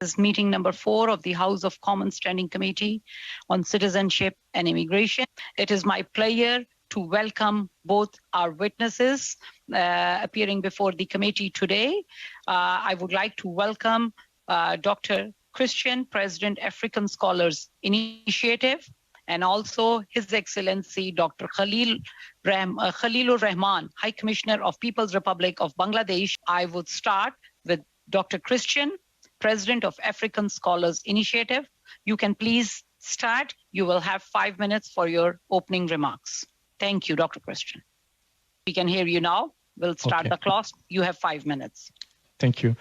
This is meeting number 4 of the House of Commons Standing Committee on Citizenship and Immigration. It is my pleasure to welcome both our witnesses appearing before the committee today. I would like to welcome Dr. Christian, President, African Scholars Initiative, and also His Excellency Dr. Khalilur Rahman, High Commissioner of People's Republic of Bangladesh. I would start with Dr. Christian, President of African Scholars Initiative. You can please start. You will have 5 minutes for your opening remarks. Thank you, Dr. Christian. We can hear you now. We'll start the clock. You have 5 minutes. Thank you.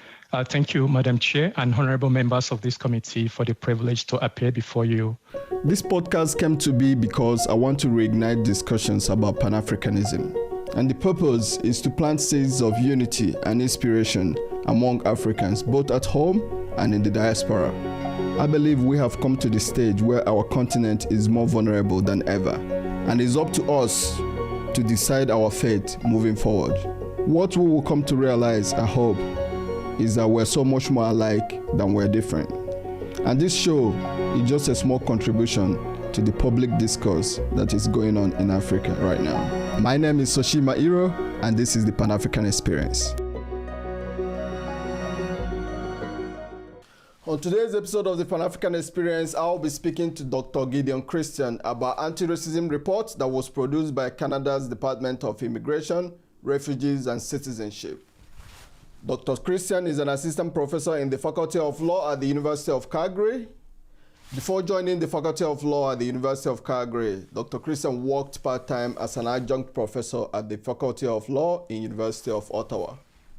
Thank you, Madam Chair and honorable members of this committee for the privilege to appear before you. This podcast came to be because I want to reignite discussions about Pan-Africanism. And the purpose is to plant seeds of unity and inspiration among Africans, both at home and in the diaspora. I believe we have come to the stage where our continent is more vulnerable than ever, and it's up to us to decide our fate moving forward. What we will come to realize, I hope, is that we're so much more alike than we're different. And this show is just a small contribution to the public discourse that is going on in Africa right now. My name is Soshima Iro, and this is the Pan-African Experience. On today's episode of the Pan-African Experience, I'll be speaking to Dr. Gideon Christian about anti-racism report that was produced by Canada's Department of Immigration, Refugees and Citizenship. Dr. Christian is an assistant professor in the Faculty of Law at the University of Calgary. Before joining the Faculty of Law at the University of Calgary, Dr. Christian worked part-time as an adjunct professor at the Faculty of Law in University of Ottawa.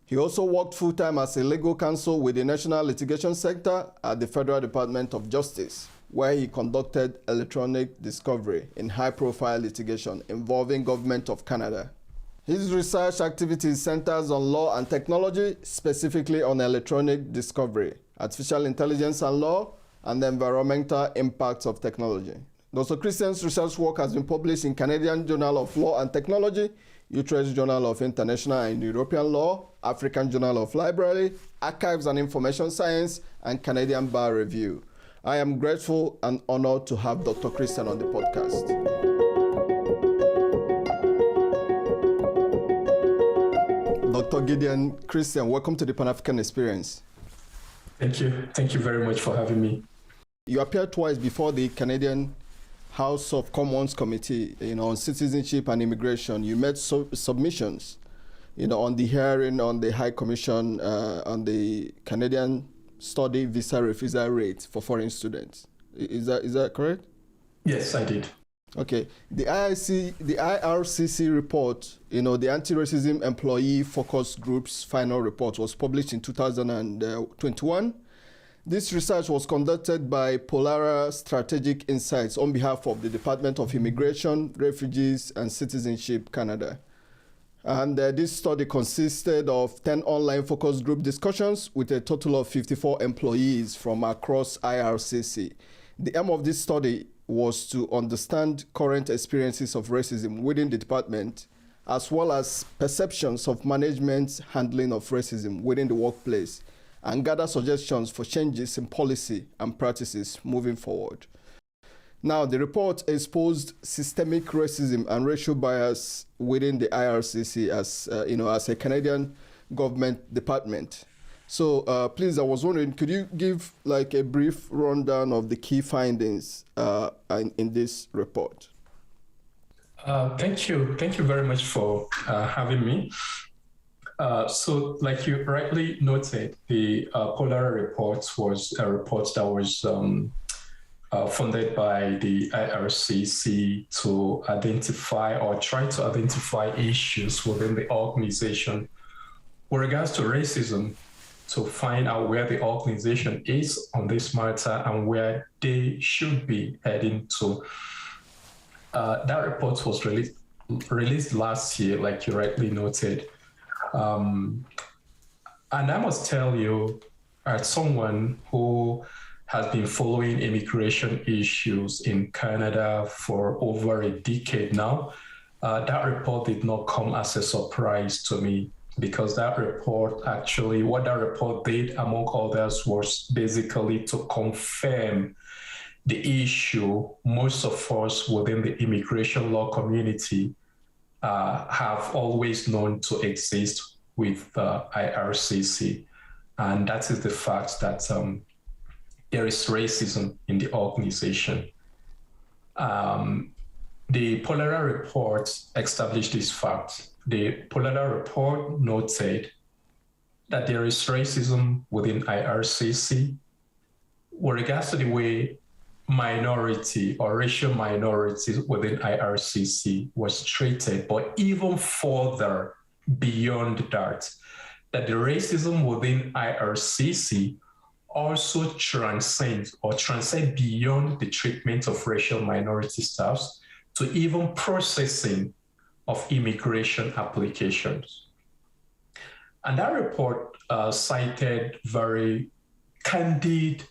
He also worked full-time as a legal counsel with the National Litigation Sector at the Federal Department of Justice, where he conducted electronic discovery in high-profile litigation involving Government of Canada. His research activities centers on law and technology, specifically on electronic discovery, artificial intelligence and law, and the environmental impacts of technology. Dr. Christian's research work has been published in Canadian Journal of Law and Technology, Utrecht Journal of International and European Law, African Journal of Library, Archives and Information Science, and Canadian Bar Review. I am grateful and honored to have Dr. Christian on the podcast. Dr. Gideon Christian, welcome to the Pan-African Experience. Thank you. Thank you very much for having me. You appeared twice before the Canadian House of Commons Committee, on citizenship and immigration. You made submissions, on the hearing on the High Commission on the Canadian study visa refusal rate for foreign students. Is that correct? Yes, I did. Okay. The IRCC report, the Anti-Racism Employee Focus Group's final report was published in 2021. This research was conducted by Pollara Strategic Insights on behalf of the Department of Immigration, Refugees and Citizenship Canada. And this study consisted of 10 online focus group discussions with a total of 54 employees from across IRCC. The aim of this study was to understand current experiences of racism within the department, as well as perceptions of management's handling of racism within the workplace, and gather suggestions for changes in policy and practices moving forward. Now, the report exposed systemic racism and racial bias within the IRCC as a Canadian government department. So please, I was wondering, could you give a brief rundown of the key findings in this report? Thank you. Thank you very much for having me. So like you rightly noted, the Pollara report was a report that was funded by the IRCC to identify or try to identify issues within the organization with regards to racism, to find out where the organization is on this matter and where they should be heading to. That report was released last year, like you rightly noted. And I must tell you, as someone who has been following immigration issues in Canada for over a decade now, that report did not come as a surprise to me. because that report actually, what that report did, among others, was basically to confirm the issue most of us within the immigration law community have always known to exist with IRCC. And that is the fact that there is racism in the organization. The Pollara report established this fact. The Pollara report noted that there is racism within IRCC with regards to the way minority or racial minorities within IRCC was treated, but even further beyond that the racism within IRCC also transcends beyond the treatment of racial minority staffs to even processing of immigration applications. And that report cited very candid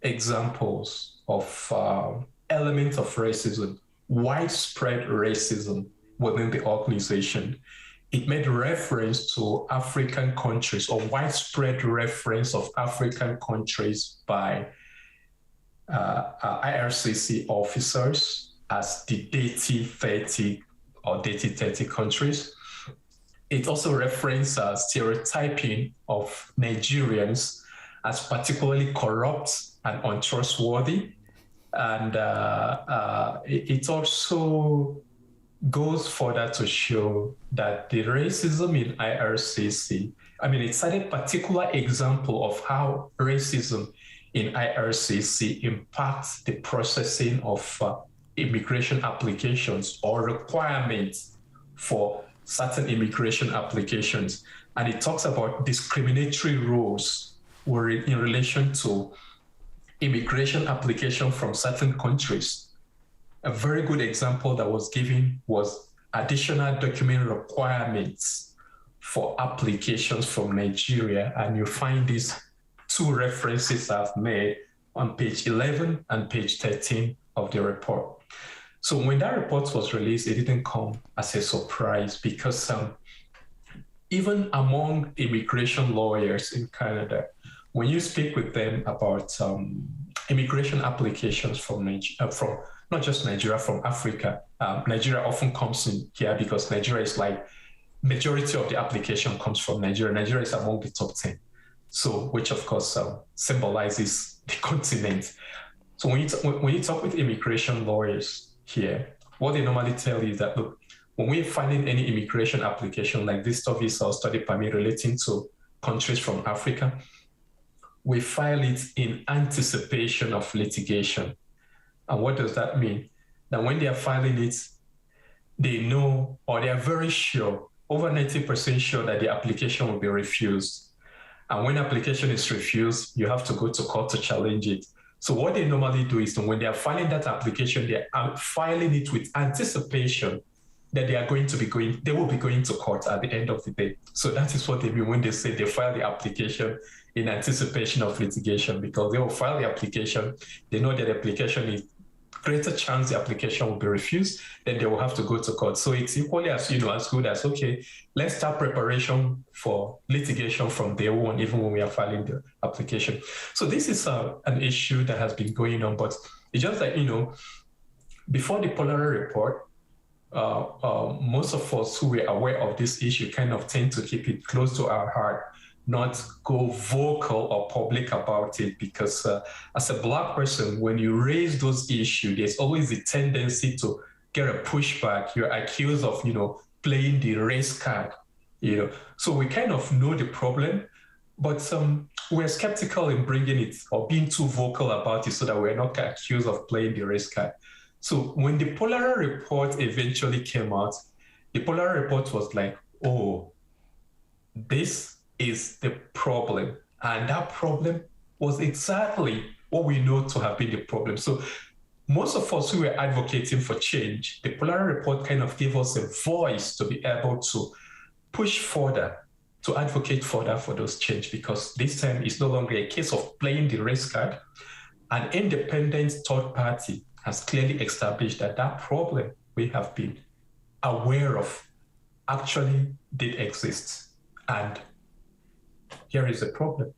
examples of elements of racism, widespread racism within the organization. It made reference to African countries, or widespread reference of African countries by IRCC officers as the dirty 30 or dirty 30 countries. It also referenced stereotyping of Nigerians as particularly corrupt and untrustworthy. And it also goes further to show that the racism in IRCC, it cited particular example of how racism in IRCC impacts the processing of immigration applications or requirements for certain immigration applications. And it talks about discriminatory rules in relation to immigration application from certain countries. A very good example that was given was additional document requirements for applications from Nigeria. And you find these two references I've made on page 11 and page 13 of the report. So when that report was released, it didn't come as a surprise because even among immigration lawyers in Canada, when you speak with them about immigration applications from not just Nigeria, from Africa, Nigeria often comes in here because Nigeria is like, majority of the application comes from Nigeria. Nigeria is among the top 10. So, which of course symbolizes the continent. So when you talk with immigration lawyers here, what they normally tell you is that, look, when we're filing any immigration application like visitor visa or study permit relating to countries from Africa, we file it in anticipation of litigation. And what does that mean? That when they are filing it, they know, or they are very sure, over 90% sure that the application will be refused. And when application is refused, you have to go to court to challenge it. So what they normally do is when they are filing that application, they are filing it with anticipation that they will be going to court at the end of the day. So that is what they mean when they say they file the application in anticipation of litigation, because they will file the application, they know that the application is greater chance the application will be refused, then they will have to go to court. So it's equally as good as, okay, let's start preparation for litigation from day one, even when we are filing the application. So this is an issue that has been going on, but it's just that, before the Pollara report, most of us who were aware of this issue kind of tend to keep it close to our heart, not go vocal or public about it, because as a Black person, when you raise those issues, there's always the tendency to get a pushback. You're accused of, playing the race card, So we kind of know the problem, but we're skeptical in bringing it or being too vocal about it so that we're not accused of playing the race card. So when the Pollara report eventually came out, the Pollara report was like, oh, this is the problem. And that problem was exactly what we know to have been the problem. So most of us who were advocating for change, the Pollara report kind of gave us a voice to be able to push further, to advocate further for those change, because this time it's no longer a case of playing the race card. An independent third party has clearly established that that problem we have been aware of actually did exist. And here is the problem.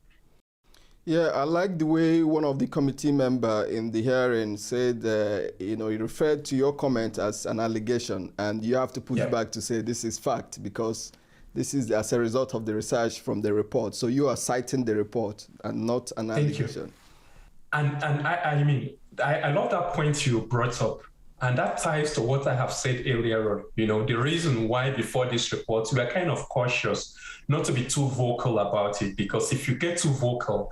Yeah, I like the way one of the committee member in the hearing said, he referred to your comment as an allegation, and you have to push back to say this is fact because this is as a result of the research from the report. So you are citing the report and not an allegation. You. And I love that point you brought up. And that ties to what I have said earlier on. The reason why before this report, we are kind of cautious not to be too vocal about it, because if you get too vocal,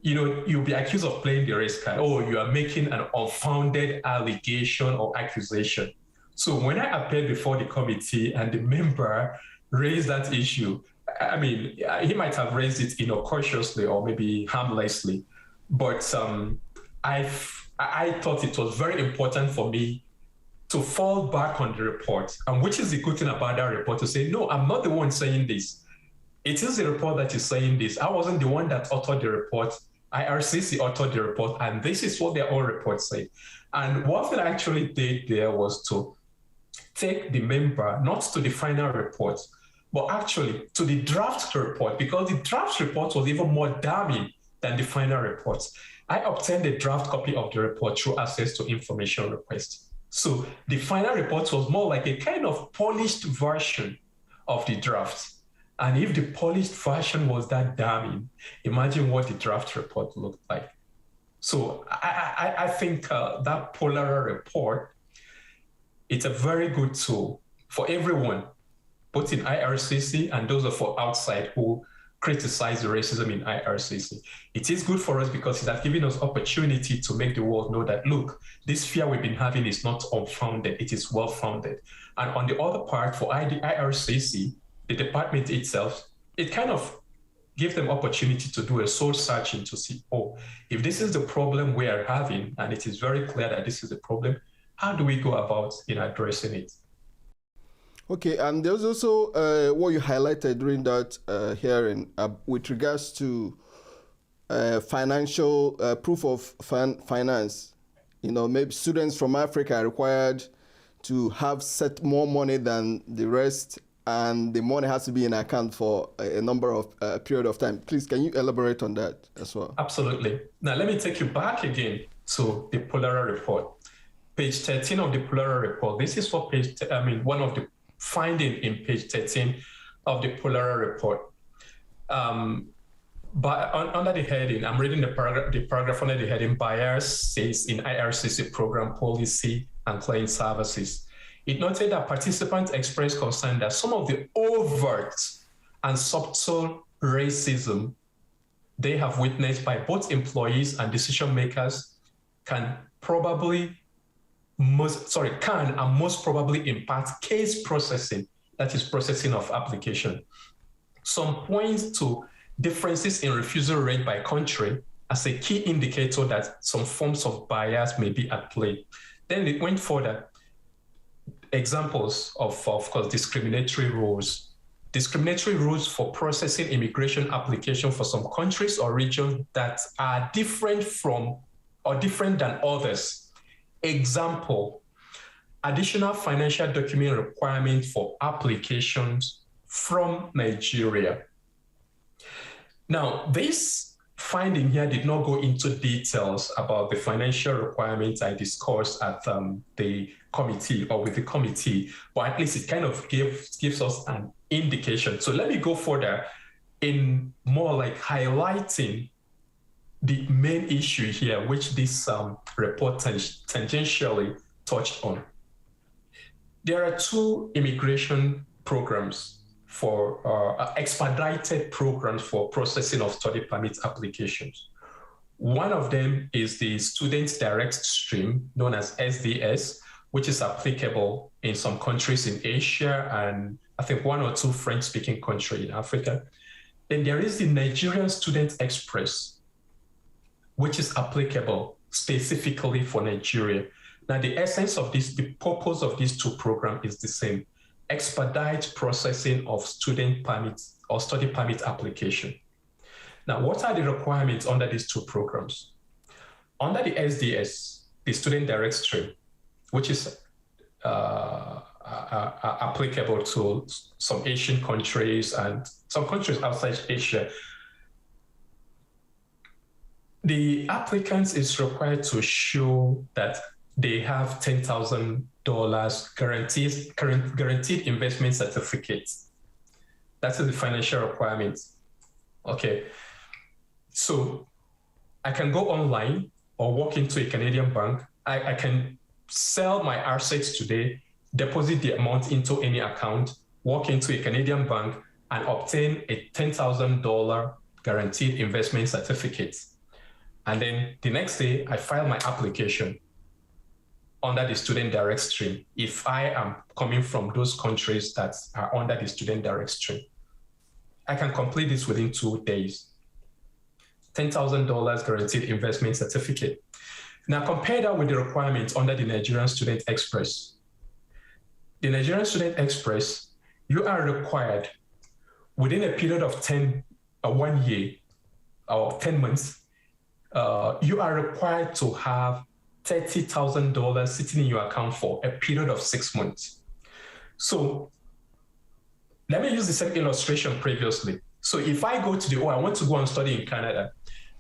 you'll be accused of playing the race card. Oh, you are making an unfounded allegation or accusation. So when I appeared before the committee and the member raised that issue, he might have raised it, cautiously or maybe harmlessly, but I thought it was very important for me to fall back on the report, and which is the good thing about that report, to say, no, I'm not the one saying this. It is the report that is saying this. I wasn't the one that authored the report. IRCC authored the report, and this is what their own report say. And what I actually did there was to take the member not to the final report, but actually to the draft report, because the draft report was even more damning than the final report. I obtained a draft copy of the report through access to information request. So the final report was more like a kind of polished version of the draft. And if the polished version was that damning, imagine what the draft report looked like. So I think that Pollara report, it's a very good tool for everyone, both in IRCC and those of us outside who criticize the racism in IRCC. It is good for us because it has given us opportunity to make the world know that, look, this fear we've been having is not unfounded, it is well-founded. And on the other part, for the IRCC, the department itself, it kind of gives them opportunity to do a soul searching to see, oh, if this is the problem we are having, and it is very clear that this is the problem, how do we go about in addressing it? Okay, and there's also what you highlighted during that hearing with regards to financial proof of finance. Maybe students from Africa are required to have set more money than the rest, and the money has to be in account for a number of period of time. Please, can you elaborate on that as well? Absolutely. Now, let me take you back again to the Pollara report. Page 13 of the Pollara report. This is what one of the finding in page 13 of the Pollara report. But under the heading, I'm reading the paragraph under the heading, biases in IRCC program policy and client services. It noted that participants expressed concern that some of the overt and subtle racism they have witnessed by both employees and decision makers can and most probably impact case processing, that is processing of application. Some point to differences in refusal rate by country as a key indicator that some forms of bias may be at play. Then it went further. Examples of course, discriminatory rules. Discriminatory rules for processing immigration application for some countries or regions that are different from or different than others. Example, additional financial document requirement for applications from Nigeria. Now, this finding here did not go into details about the financial requirements I discussed at the committee or with the committee, but at least it kind of gives us an indication. So let me go further in more like highlighting the main issue here, which this report tangentially touched on. There are two immigration programs for expedited programs for processing of study permit applications. One of them is the Student Direct Stream, known as SDS, which is applicable in some countries in Asia and I think one or two French-speaking countries in Africa. Then there is the Nigerian Student Express, which is applicable specifically for Nigeria. Now, the essence of this, the purpose of these two programs is the same: expedite processing of student permits or study permit application. Now, what are the requirements under these two programs? Under the SDS, the Student Direct Stream, which is applicable to some Asian countries and some countries outside Asia. The applicant is required to show that they have $10,000 guaranteed investment certificates. That's the financial requirement. Okay. So I can go online or walk into a Canadian bank. I can sell my assets today, deposit the amount into any account, walk into a Canadian bank and obtain a $10,000 guaranteed investment certificate. And then the next day I file my application under the student direct stream if I am coming from those countries that are under the student direct stream. I can complete this within 2 days. $10,000 guaranteed investment certificate. Now compare that with the requirements under the Nigerian Student Express. The Nigerian Student Express, you are required within a period of 1 year or 10 months, you are required to have $30,000 sitting in your account for a period of 6 months. So let me use the same illustration previously. So if I go to I want to go and study in Canada,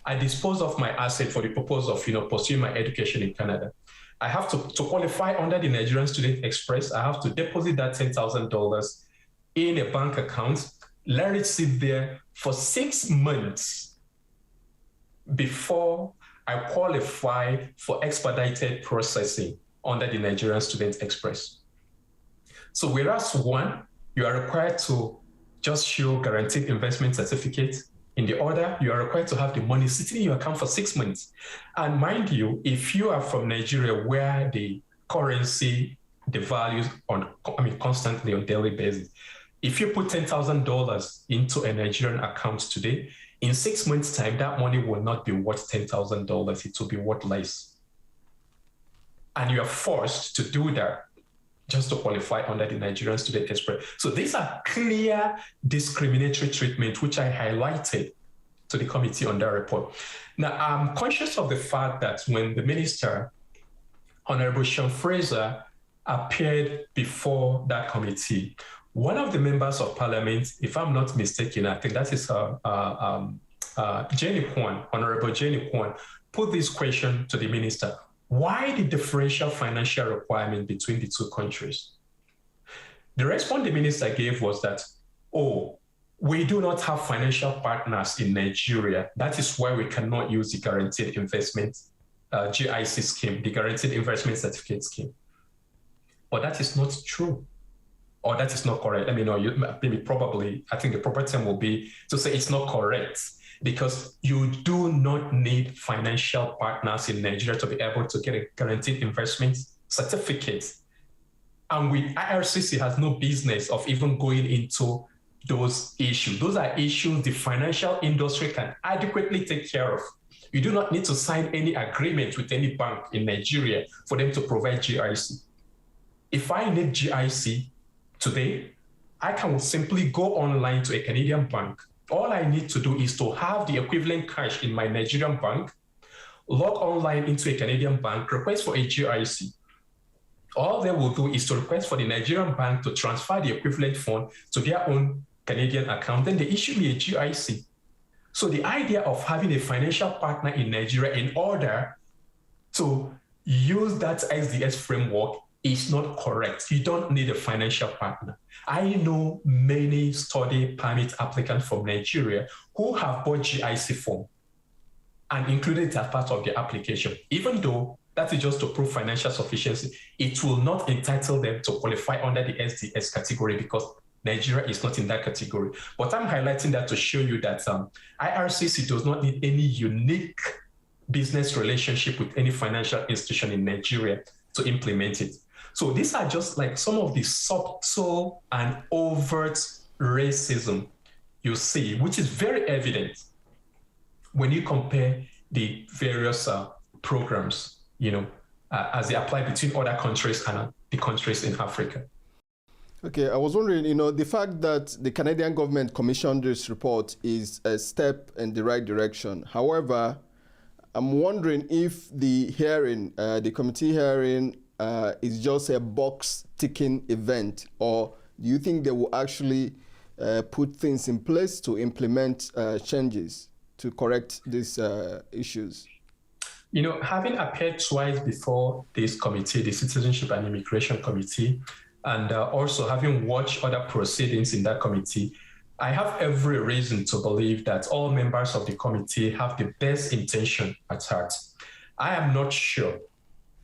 I dispose of my asset for the purpose of pursuing my education in Canada. I have to qualify under the Nigerian Student Express. I have to deposit that $10,000 in a bank account, let it sit there for 6 months before I qualify for expedited processing under the Nigerian Student Express. So whereas one, you are required to just show guaranteed investment certificate. In the other, you are required to have the money sitting in your account for 6 months. And mind you, if you are from Nigeria where the currency devalues constantly on a daily basis, if you put $10,000 into a Nigerian account today, in 6 months' time, that money will not be worth $10,000. It will be worth less. And you are forced to do that just to qualify under the Nigerian Student Express. So these are clear discriminatory treatment, which I highlighted to the committee on that report. Now, I'm conscious of the fact that when the minister, Honorable Sean Fraser, appeared before that committee, one of the members of parliament, if I'm not mistaken, I think that is Jenny Kwan, Honorable Jenny Kwan, put this question to the minister. Why the differential financial requirement between the two countries? The response the minister gave was that, we do not have financial partners in Nigeria. That is why we cannot use the guaranteed investment GIC scheme, the guaranteed investment certificate scheme. But that is not true, or that is not correct. Let me know, I think the proper term will be to say it's not correct, because you do not need financial partners in Nigeria to be able to get a guaranteed investment certificate. And IRCC has no business of even going into those issues. Those are issues the financial industry can adequately take care of. You do not need to sign any agreement with any bank in Nigeria for them to provide GIC. If I need GIC today, I can simply go online to a Canadian bank. All I need to do is to have the equivalent cash in my Nigerian bank, log online into a Canadian bank, request for a GIC. All they will do is to request for the Nigerian bank to transfer the equivalent fund to their own Canadian account. Then they issue me a GIC. So the idea of having a financial partner in Nigeria in order to use that SDS framework is not correct. You don't need a financial partner. I know many study permit applicants from Nigeria who have bought GIC form and included it as part of their application. Even though that is just to prove financial sufficiency, it will not entitle them to qualify under the SDS category because Nigeria is not in that category. But I'm highlighting that to show you that IRCC does not need any unique business relationship with any financial institution in Nigeria to implement it. So these are just like some of the subtle and overt racism you see, which is very evident when you compare the various programs, as they apply between other countries and the countries in Africa. Okay, I was wondering, the fact that the Canadian government commissioned this report is a step in the right direction. However, I'm wondering if the hearing, the committee hearing, is just a box-ticking event, or do you think they will actually put things in place to implement changes to correct these issues? You know, having appeared twice before this committee, the Citizenship and Immigration Committee, and also having watched other proceedings in that committee, I have every reason to believe that all members of the committee have the best intention at heart. I am not sure,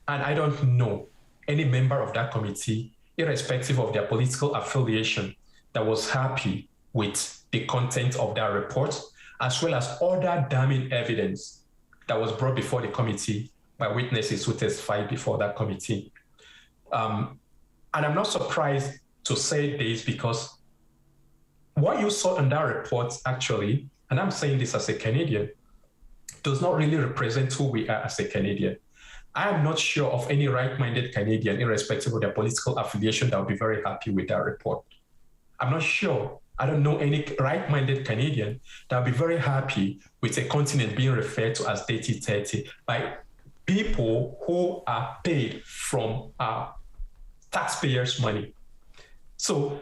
and I don't know any member of that committee, irrespective of their political affiliation, that was happy with the content of that report, as well as other damning evidence that was brought before the committee by witnesses who testified before that committee. And I'm not surprised to say this, because what you saw in that report actually, and I'm saying this as a Canadian, does not really represent who we are as a Canadian. I am not sure of any right-minded Canadian, irrespective of their political affiliation, that would be very happy with that report. I'm not sure. I don't know any right-minded Canadian that would be very happy with a continent being referred to as dirty 30 by people who are paid from taxpayers' money. So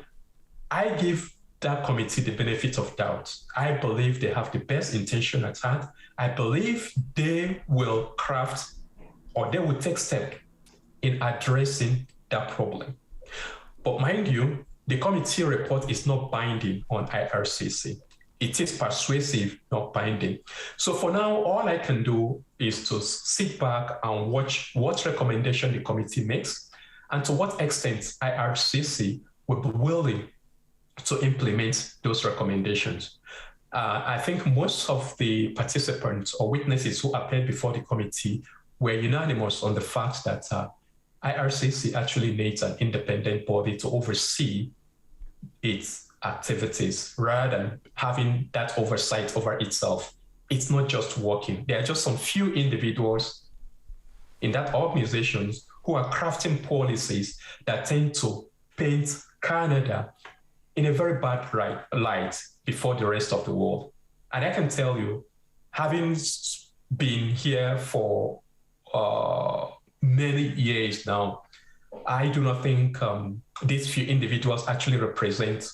I give that committee the benefit of doubt. I believe they have the best intention at heart. I believe they will craft, or they will take steps in addressing that problem. But mind you, the committee report is not binding on IRCC. It is persuasive, not binding. So for now, all I can do is to sit back and watch what recommendation the committee makes and to what extent IRCC will be willing to implement those recommendations. I think most of the participants or witnesses who appeared before the committee were unanimous on the fact that IRCC actually needs an independent body to oversee its activities rather than having that oversight over itself. It's not just working. There are just some few individuals in that organizations who are crafting policies that tend to paint Canada in a very bad light before the rest of the world. And I can tell you, having been here for many years now, I do not think these few individuals actually represent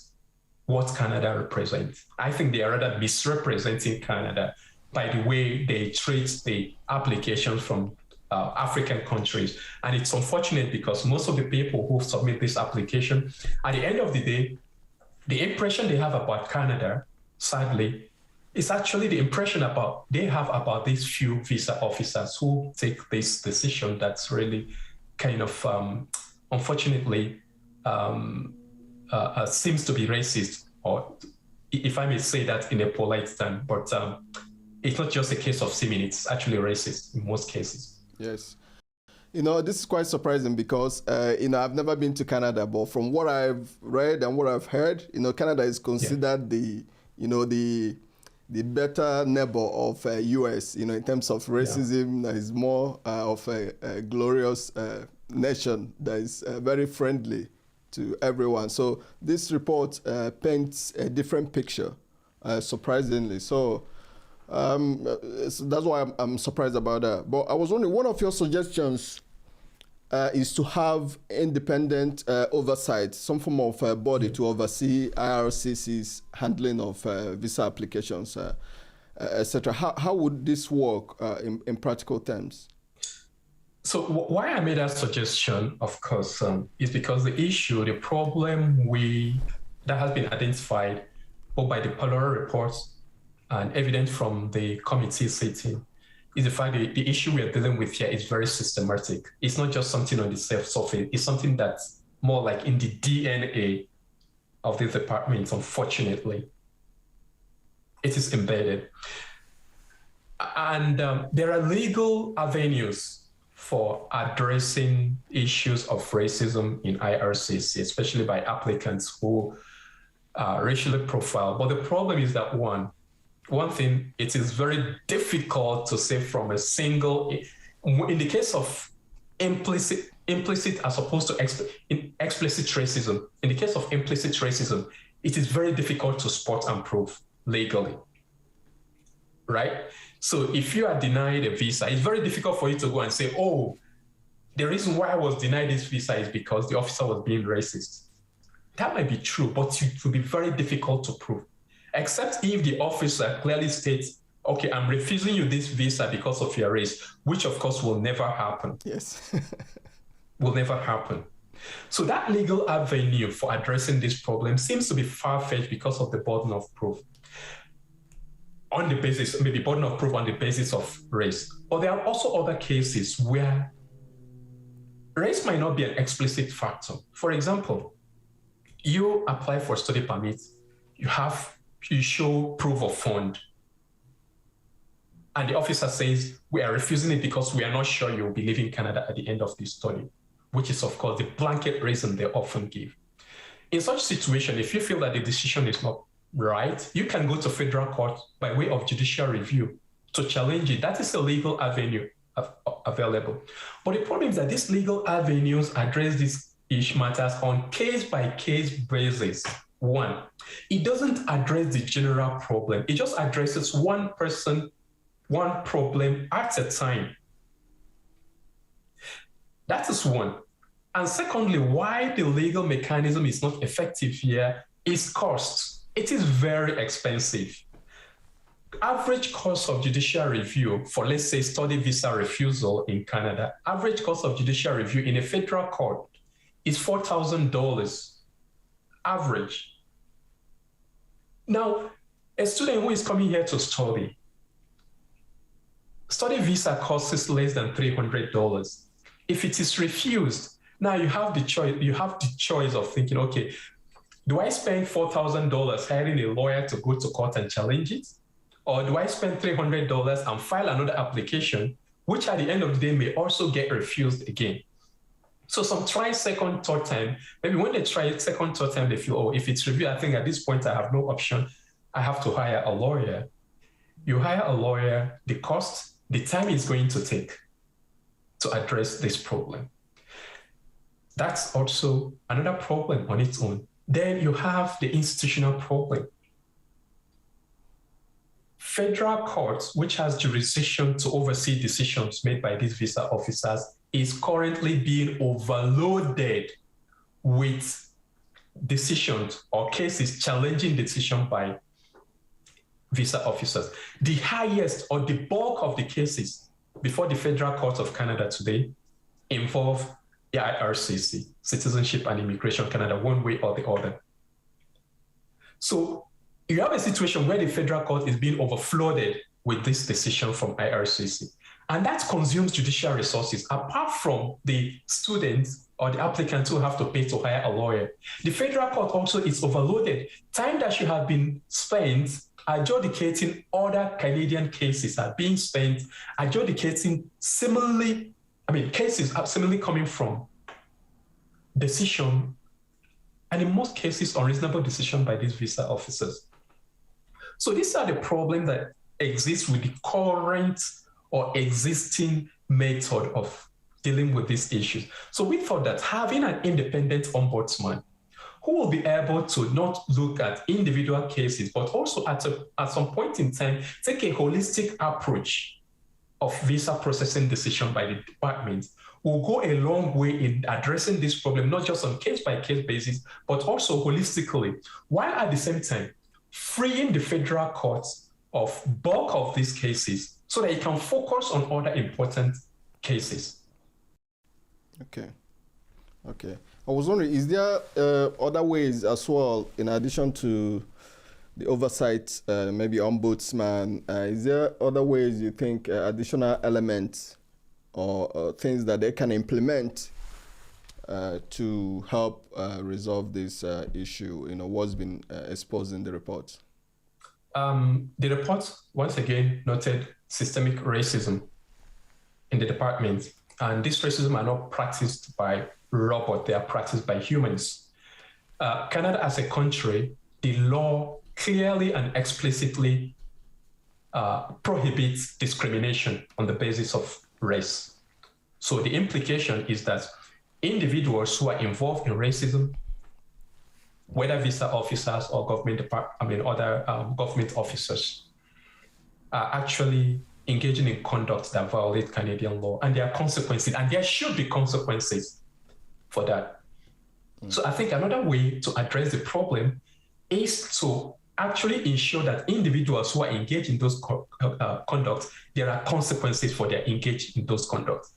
what Canada represents. I think they are rather misrepresenting Canada by the way they treat the applications from African countries. And it's unfortunate because most of the people who submit this application, at the end of the day, the impression they have about Canada, sadly, is actually the impression they have about these few visa officers who take this decision that's really kind of, unfortunately, seems to be racist, or if I may say that in a polite term, but it's not just a case of seeming, it's actually racist in most cases. Yes. You know, this is quite surprising because, I've never been to Canada, but from what I've read and what I've heard, Canada is considered the better neighbor of US, in terms of racism. That is more of a glorious nation that is very friendly to everyone. So this report paints a different picture, surprisingly. So that's why I'm surprised about that. But I was wondering, one of your suggestions is to have independent oversight, some form of body to oversee IRCC's handling of visa applications, etc. How would this work in practical terms? So why I made that suggestion, of course, is because the problem that has been identified both by the Pollara reports and evident from the committee sitting is the fact that the issue we are dealing with here is very systematic. It's not just something on the surface. It's something that's more like in the DNA of this department, unfortunately. It is embedded. And there are legal avenues for addressing issues of racism in IRCC, especially by applicants who are racially profiled. But the problem is that one thing, it is very difficult to say from a single, in the case of implicit as opposed to explicit racism, in the case of implicit racism, it is very difficult to spot and prove legally, right? So if you are denied a visa, it's very difficult for you to go and say, oh, the reason why I was denied this visa is because the officer was being racist. That might be true, but it will be very difficult to prove, except if the officer clearly states, okay, I'm refusing you this visa because of your race, which of course will never happen. Yes. Will never happen. So that legal avenue for addressing this problem seems to be far-fetched because of the burden of proof. On the basis, maybe burden of proof on the basis of race. But there are also other cases where race might not be an explicit factor. For example, you apply for study permit, you show proof of fund, and the officer says, we are refusing it because we are not sure you'll be leaving Canada at the end of this study, which is, of course, the blanket reason they often give. In such situation, if you feel that the decision is not right, you can go to federal court by way of judicial review to challenge it. That is a legal avenue available. But the problem is that these legal avenues address these matters on case-by-case basis. One, it doesn't address the general problem. It just addresses one person, one problem at a time. That is one. And secondly, why the legal mechanism is not effective here is cost. It is very expensive. Average cost of judicial review for, let's say, study visa refusal in Canada, average cost of judicial review in a federal court is $4,000 average. Now, a student who is coming here to study visa costs less than $300. If it is refused, now you have the choice of thinking, okay, do I spend $4,000 hiring a lawyer to go to court and challenge it? Or do I spend $300 and file another application, which at the end of the day may also get refused again? So some try second, third time. Maybe when they try it second, third time, they feel, oh, if it's reviewed, I think at this point I have no option. I have to hire a lawyer. You hire a lawyer, the cost, the time it's going to take to address this problem. That's also another problem on its own. Then you have the institutional problem. Federal courts, which has jurisdiction to oversee decisions made by these visa officers, is currently being overloaded with decisions or cases challenging decision by visa officers. The highest or the bulk of the cases before the Federal Court of Canada today involve the IRCC, Citizenship and Immigration Canada, one way or the other. So you have a situation where the federal court is being overflooded with this decision from IRCC. And that consumes judicial resources, apart from the students or the applicants who have to pay to hire a lawyer. The federal court also is overloaded. Time that should have been spent adjudicating other Canadian cases are being spent adjudicating cases are similarly coming from decision, and in most cases, unreasonable decision by these visa officers. So these are the problems that exist with the current or existing method of dealing with these issues. So we thought that having an independent ombudsman who will be able to not look at individual cases, but also at some point in time, take a holistic approach of visa processing decision by the department will go a long way in addressing this problem, not just on case-by-case basis, but also holistically, while at the same time freeing the federal courts of bulk of these cases so that it can focus on other important cases. Okay. I was wondering, is there other ways as well, in addition to the oversight, maybe ombudsman, is there other ways you think, additional elements or things that they can implement to help resolve this issue, what's been exposed in the report? The report, once again, noted systemic racism in the department. And this racism are not practiced by robots, they are practiced by humans. Canada as a country, the law clearly and explicitly prohibits discrimination on the basis of race. So the implication is that individuals who are involved in racism, whether visa officers or other government officers, are actually engaging in conduct that violate Canadian law, and there are consequences, and there should be consequences for that. So I think another way to address the problem is to actually ensure that individuals who are engaged in those conducts, there are consequences for their engaged in those conducts.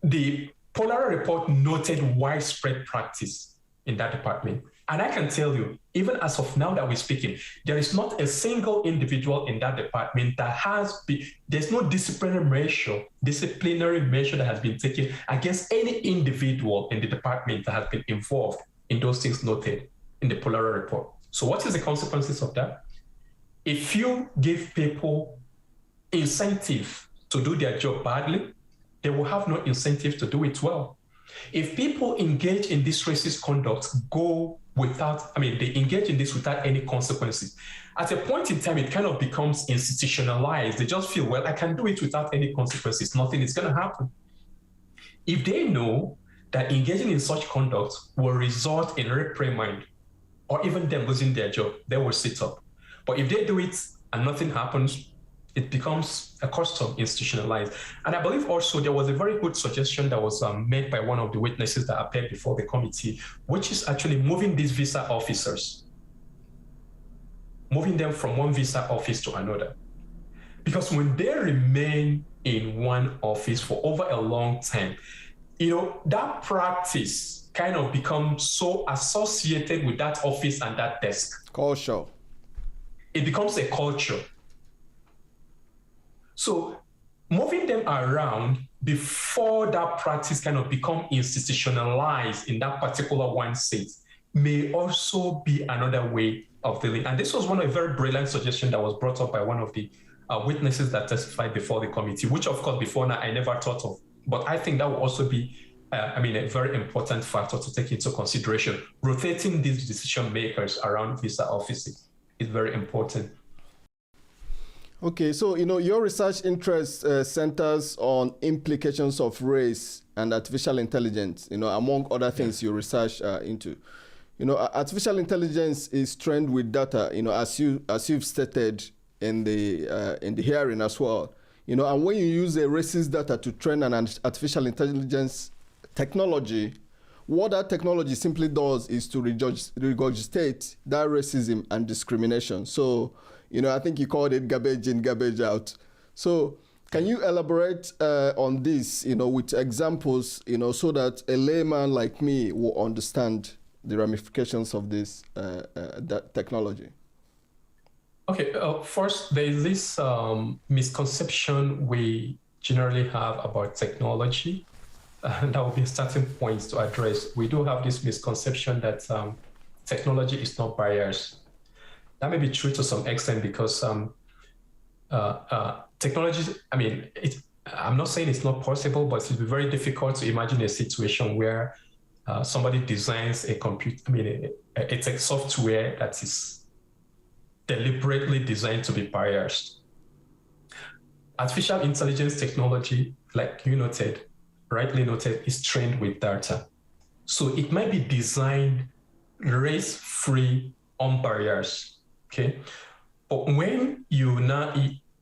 The Pollara report noted widespread practice in that department. And I can tell you, even as of now that we're speaking, there is not a single individual in that department that there's no disciplinary measure that has been taken against any individual in the department that has been involved in those things noted in the Pollara report. So what is the consequences of that? If you give people incentive to do their job badly, they will have no incentive to do it well. If people engage in this racist conduct, they engage in this without any consequences. At a point in time, it kind of becomes institutionalized. They just feel, well, I can do it without any consequences. Nothing is going to happen. If they know that engaging in such conduct will result in reprimand or even them losing their job, they will sit up. But if they do it and nothing happens, it becomes a custom, institutionalized. And I believe also there was a very good suggestion that was made by one of the witnesses that appeared before the committee, which is actually moving these visa officers, moving them from one visa office to another. Because when they remain in one office for over a long time, that practice kind of becomes so associated with that office and that desk. Culture. It becomes a culture. So moving them around before that practice kind of become institutionalized in that particular one seat may also be another way of dealing. And this was a very brilliant suggestion that was brought up by one of the witnesses that testified before the committee, which of course before now I never thought of. But I think that will also be, a very important factor to take into consideration. Rotating these decision makers around visa offices is very important. Okay, so, your research interest centers on implications of race and artificial intelligence, among other things you research into. Artificial intelligence is trained with data, as you've stated in the hearing as well. And when you use a racist data to train an artificial intelligence technology, what that technology simply does is to regurgitate that racism and discrimination. So, I think you called it garbage in, garbage out. So can you elaborate on this, with examples, so that a layman like me will understand the ramifications of this that technology? Okay, first, there is this misconception we generally have about technology. That will be a starting point to address. We do have this misconception that technology is not biased. That may be true to some extent because technology, I'm not saying it's not possible, but it's very difficult to imagine a situation where somebody designs a tech software that is deliberately designed to be biased. Artificial intelligence technology, like you rightly noted, is trained with data. So it might be designed race-free, unbiased. Okay, but when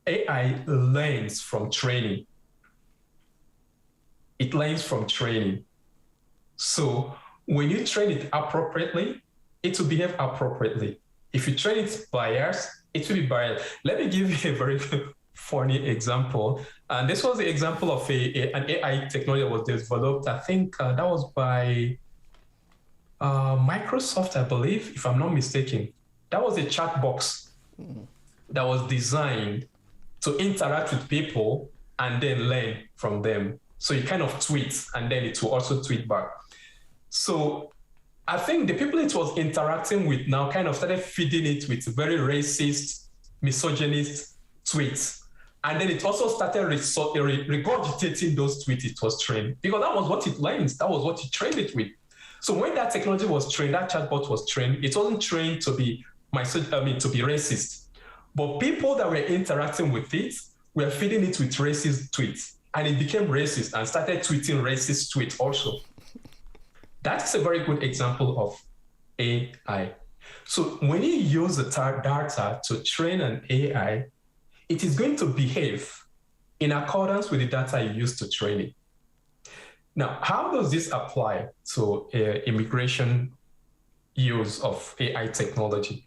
AI learns from training, it learns from training. So when you train it appropriately, it will behave appropriately. If you train it biased, it will be biased. Let me give you a very funny example. And this was the example of an AI technology that was developed. I think that was by Microsoft, I believe, if I'm not mistaken. That was a chat box that was designed to interact with people and then learn from them. So you kind of tweet and then it will also tweet back. So I think the people it was interacting with now kind of started feeding it with very racist, misogynist tweets. And then it also started regurgitating those tweets it was trained, because that was what it learned. That was what it trained it with. So when that technology was trained, that chatbot was trained, it wasn't trained to be racist. But people that were interacting with it were feeding it with racist tweets. And it became racist and started tweeting racist tweets also. That's a very good example of AI. So when you use the data to train an AI, it is going to behave in accordance with the data you use to train it. Now, how does this apply to immigration use of AI technology?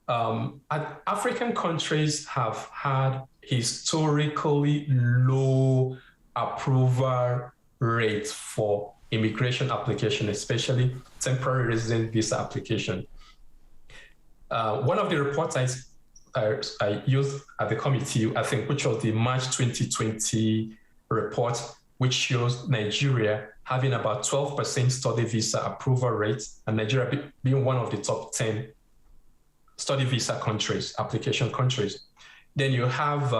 African countries have had historically low approval rates for immigration application, especially temporary resident visa application. One of the reports I used at the committee, I think, which was the March 2020 report, which shows Nigeria having about 12% study visa approval rate, and Nigeria being one of the top 10 study visa countries, application countries. Then you have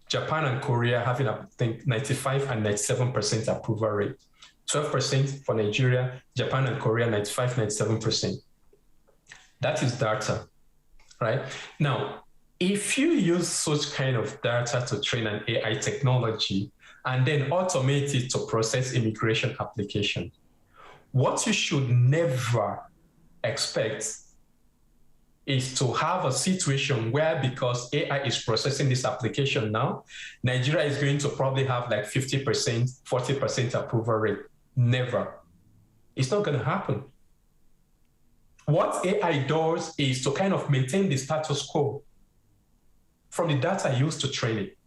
Japan and Korea having, I think, 95 and 97% approval rate. 12% for Nigeria, Japan and Korea, 95, 97%. That is data, right? Now, if you use such kind of data to train an AI technology and then automate it to process immigration application, what you should never expect is to have a situation where, because AI is processing this application now, Nigeria is going to probably have like 50%, 40% approval rate. Never. It's not going to happen. What AI does is to kind of maintain the status quo from the data used to train it.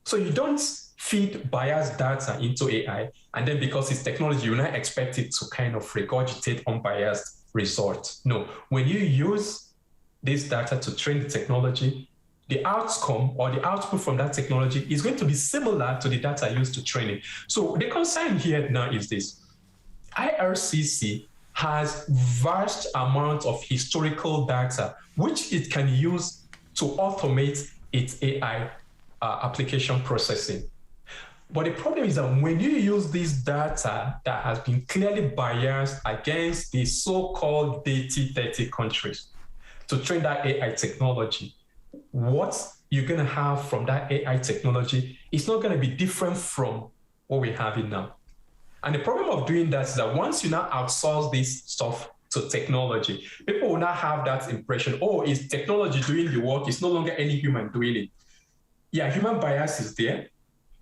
So you don't feed biased data into AI, and then because it's technology, you not expect it to kind of regurgitate unbiased results. No, when you use this data to train the technology, the outcome or the output from that technology is going to be similar to the data used to train it. So the concern here now is this: IRCC has vast amount of historical data, which it can use to automate its AI application processing. But the problem is that when you use this data that has been clearly biased against the so-called dirty countries to train that AI technology, what you're going to have from that AI technology is not going to be different from what we have in now. And the problem of doing that is that once you now outsource this stuff to technology, people will not have that impression, oh, is technology doing the work? It's no longer any human doing it. Yeah, human bias is there,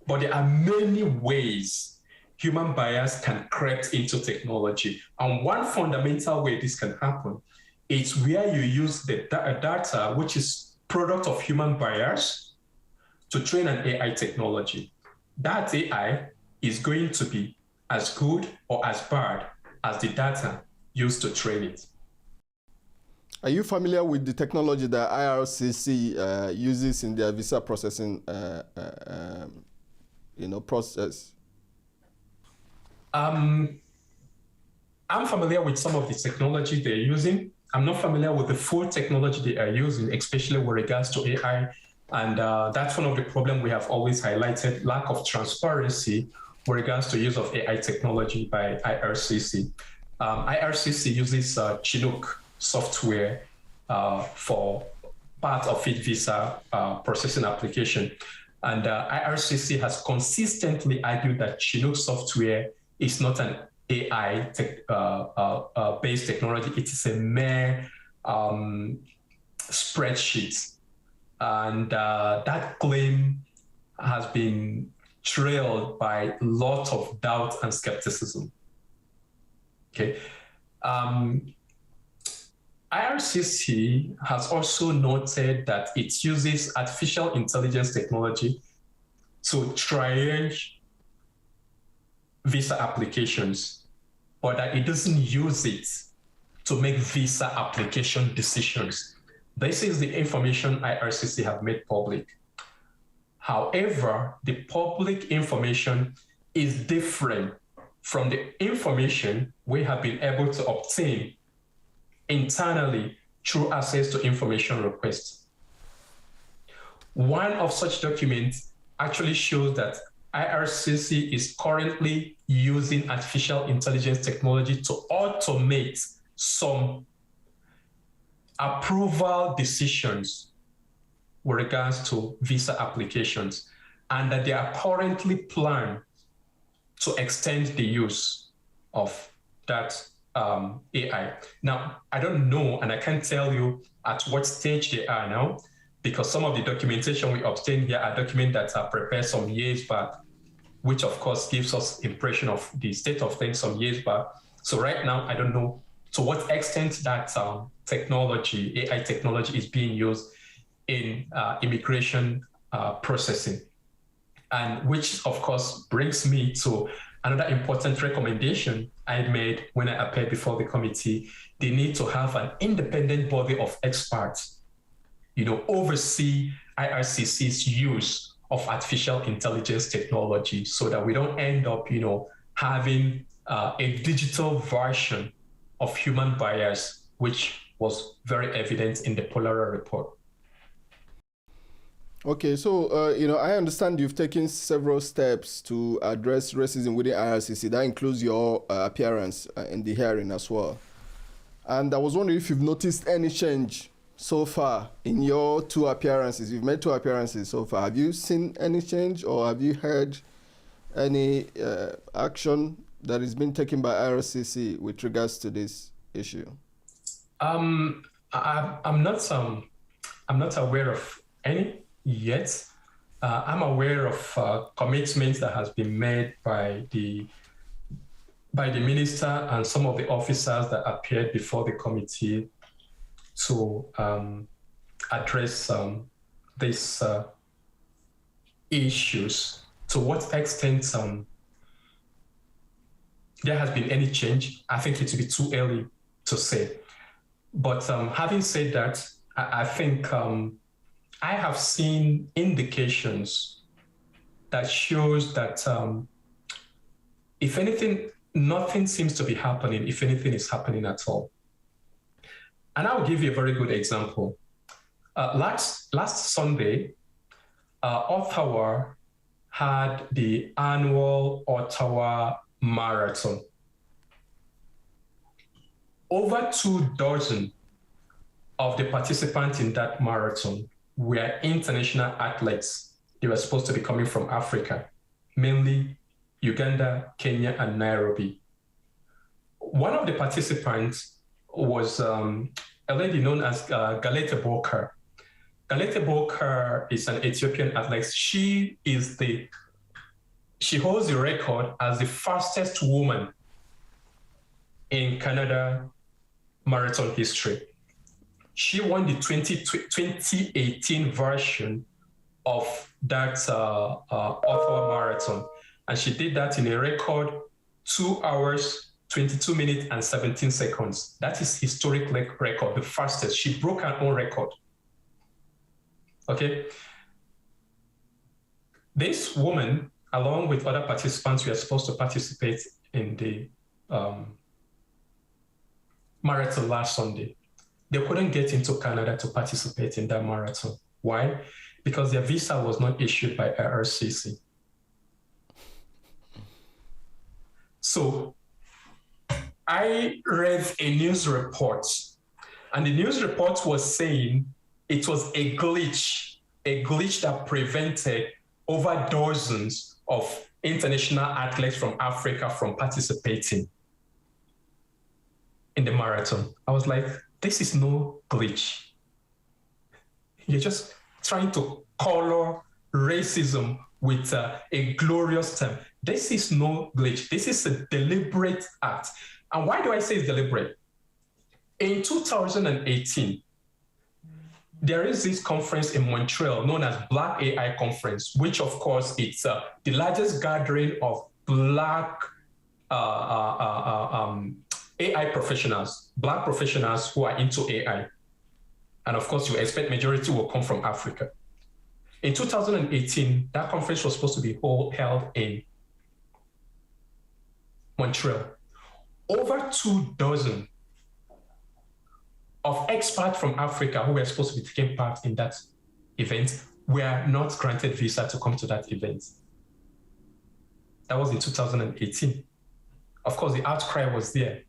but there are many ways human bias can creep into technology. And one fundamental way this can happen is where you use the data, which is product of human bias, to train an AI technology. That AI is going to be as good or as bad as the data used to train it. Are you familiar with the technology that IRCC uses in their visa processing process? I'm familiar with some of the technology they're using. I'm not familiar with the full technology they are using, especially with regards to AI. And that's one of the problems we have always highlighted: lack of transparency with regards to use of AI technology by IRCC. IRCC uses Chinook software for part of its visa processing application. And IRCC has consistently argued that Chinook software is not an AI based technology. It is a mere spreadsheet. And that claim has been trailed by lots of doubt and skepticism. Okay. IRCC has also noted that it uses artificial intelligence technology to triage visa applications, but that it doesn't use it to make visa application decisions. This is the information IRCC have made public. However, the public information is different from the information we have been able to obtain internally through access to information requests. One of such documents actually shows that IRCC is currently using artificial intelligence technology to automate some approval decisions with regards to visa applications, and that they are currently planned to extend the use of that AI. Now, I don't know, and I can't tell you at what stage they are now, because some of the documentation we obtain here are documents that are prepared some years back, which of course gives us impression of the state of things some years back. So right now, I don't know to what extent that technology, AI technology, is being used in immigration processing. And which of course brings me to another important recommendation I made when I appeared before the committee. They need to have an independent body of experts, oversee IRCC's use of artificial intelligence technology so that we don't end up, having a digital version of human bias, which was very evident in the Pollara report. Okay, so, I understand you've taken several steps to address racism within IRCC. That includes your appearance in the hearing as well. And I was wondering if you've noticed any change so far in your 2 appearances. You've made 2 appearances so far. Have you seen any change, or have you heard any action that is being taken by IRCC with regards to this issue? I'm not aware of any yet. I'm aware of commitments that has been made by the minister and some of the officers that appeared before the committee to address these issues. To what extent there has been any change, I think it would be too early to say. But having said that, I think I have seen indications that shows that if anything, nothing seems to be happening, if anything is happening at all. And I'll give you a very good example. Last Sunday, Ottawa had the annual Ottawa Marathon. Over 24 of the participants in that marathon were international athletes. They were supposed to be coming from Africa, mainly Uganda, Kenya, and Nairobi. One of the participants was a lady known as Galete Bokar. Galete Bokar is an Ethiopian athlete. She holds the record as the fastest woman in Canada marathon history. She won the 2018 version of that Ottawa Marathon. And she did that in a record 2 hours, 22 minutes, and 17 seconds. That is historic record, the fastest. She broke her own record. Okay. This woman, along with other participants, were supposed to participate in the marathon last Sunday. They couldn't get into Canada to participate in that marathon. Why? Because their visa was not issued by IRCC. So I read a news report, and the news report was saying it was a glitch that prevented over dozens of international athletes from Africa from participating in the marathon. I was like, this is no glitch. You're just trying to color racism with a glorious term. This is no glitch. This is a deliberate act. And why do I say it's deliberate? In 2018, there is this conference in Montreal known as Black AI Conference, which of course it's the largest gathering of Black AI professionals, Black professionals who are into AI. And of course, you expect majority will come from Africa. In 2018, that conference was supposed to be held in Montreal. Over 24 of experts from Africa who were supposed to be taking part in that event were not granted visa to come to that event. That was in 2018. Of course, the outcry was there.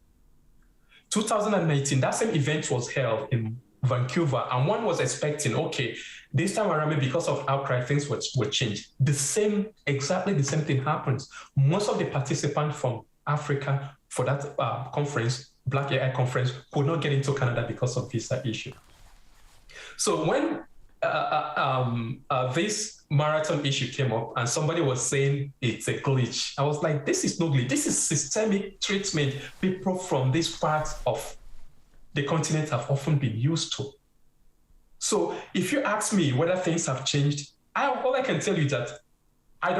2019, that same event was held in Vancouver, and one was expecting, okay, this time around, because of outcry, things would change. Exactly the same thing happens. Most of the participants from Africa for that conference, Black AI conference, could not get into Canada because of visa issue. So when this marathon issue came up and somebody was saying it's a glitch. I was like, this is no glitch. This is systemic treatment people from this part of the continent have often been used to. So if you ask me whether things have changed, all I can tell you is that I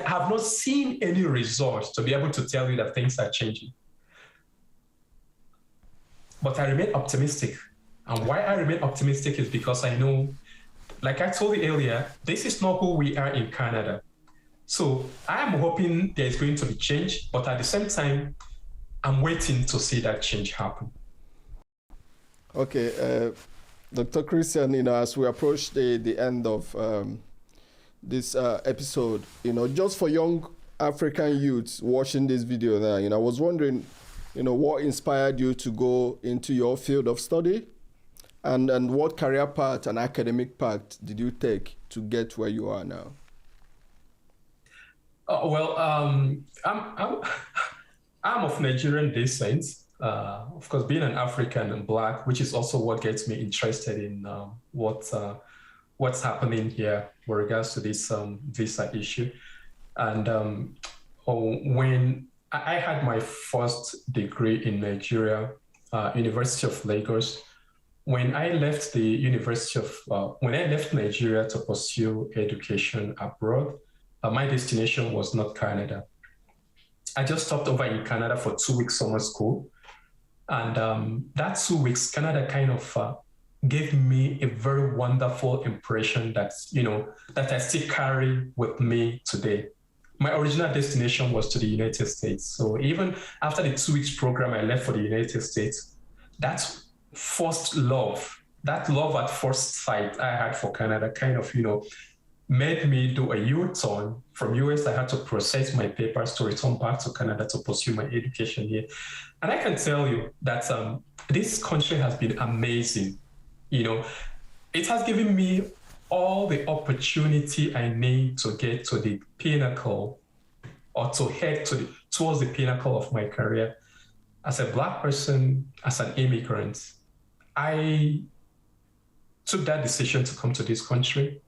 have not seen any results to be able to tell you that things are changing. But I remain optimistic. And why I remain optimistic is because I know, like I told you earlier, this is not who we are in Canada. So I am hoping there is going to be change, but at the same time, I'm waiting to see that change happen. Okay, Dr. Christian, as we approach the end of this episode, just for young African youths watching this video now, I was wondering, what inspired you to go into your field of study? And what career path and academic path did you take to get where you are now? I'm of Nigerian descent. Of course, being an African and Black, which is also what gets me interested in what's happening here with regards to this visa issue. And when I had my first degree in Nigeria, University of Lagos, when I left when I left Nigeria to pursue education abroad, my destination was not Canada. I just stopped over in Canada for 2 weeks summer school. And that 2 weeks, Canada kind of gave me a very wonderful impression that I still carry with me today. My original destination was to the United States. So even after the 2 weeks program, I left for the United States. That's first love, that love at first sight I had for Canada kind of, made me do a U-turn. From US, I had to process my papers to return back to Canada to pursue my education here. And I can tell you that this country has been amazing. It has given me all the opportunity I need to get to the pinnacle or to head towards the pinnacle of my career. As a Black person, as an immigrant, I took that decision to come to this country.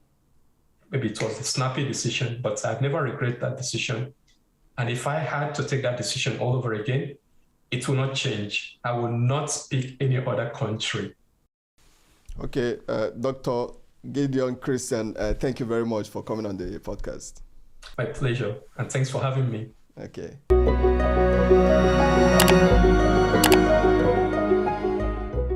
Maybe it was a snappy decision, but I've never regretted that decision. And if I had to take that decision all over again, it will not change. I will not pick any other country. Okay, Dr. Gideon Christian, thank you very much for coming on the podcast. My pleasure, and thanks for having me. Okay.